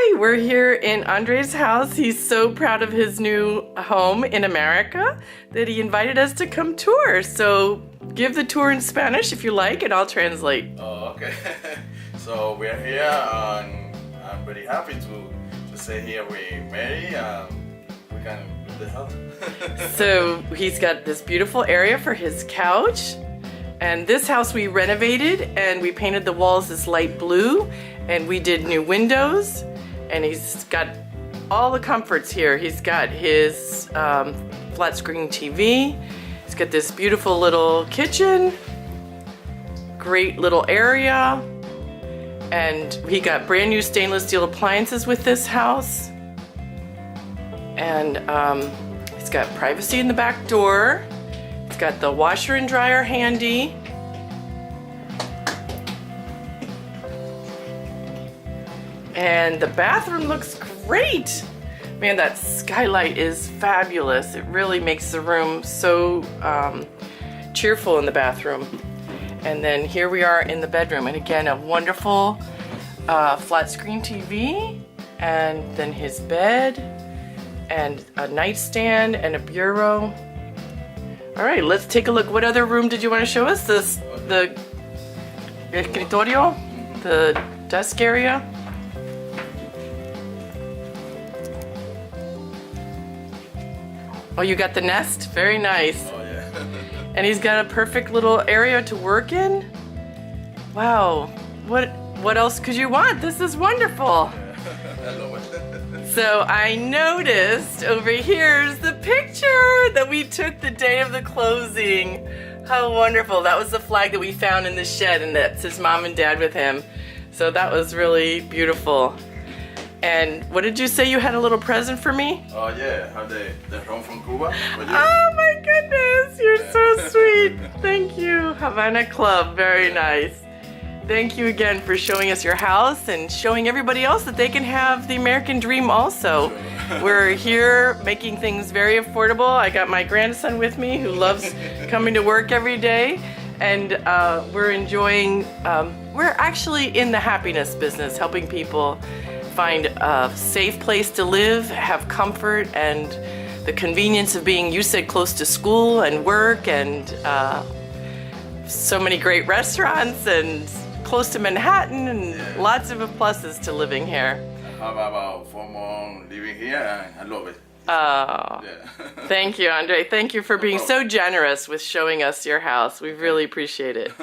Hi, we're here in Andre's house. He's so proud of his new home in America that he invited us to come tour. So give the tour in Spanish if you like, and I'll translate. Oh, okay. So we're here, and I'm very happy to stay here with Mary. We can build the house. So he's got this beautiful area for his couch. And this house we renovated and we painted the walls this light blue, and we did new windows, and he's got all the comforts here. He's got his flat screen TV. He's got this beautiful little kitchen, great little area, and he got brand new stainless steel appliances with this house. And he's got privacy in the back door. It's got the washer and dryer handy. And the bathroom looks great. Man, that skylight is fabulous. It really makes the room so cheerful in the bathroom. And then here we are in the bedroom. And again, a wonderful flat screen TV. And then his bed. And a nightstand and a bureau. All right, let's take a look. What other room did you want to show us? The escritorio, the desk area. Oh, you got the nest? Very nice. Oh, yeah. And he's got a perfect little area to work in. Wow, what else could you want? This is wonderful. I love it. So I noticed over here is the picture that we took the day of the closing. How wonderful. That was the flag that we found in the shed, and that's his mom and dad with him. So that was really beautiful. And what did you say, you had a little present for me? Oh yeah, I have the rum from Cuba. Oh my goodness, you're so sweet. Thank you. Havana Club, very nice. Thank you again for showing us your house and showing everybody else that they can have the American dream also. We're here making things very affordable. I got my grandson with me who loves coming to work every day, and we're enjoying, we're actually in the happiness business, helping people find a safe place to live, have comfort, and the convenience of being, you said, close to school and work, and so many great restaurants, and close to Manhattan, and lots of pluses to living here. I have about 4 months living here, and I love it. Oh, Yeah. Thank you, Andre. Thank you for being so generous with showing us your house. We really appreciate it.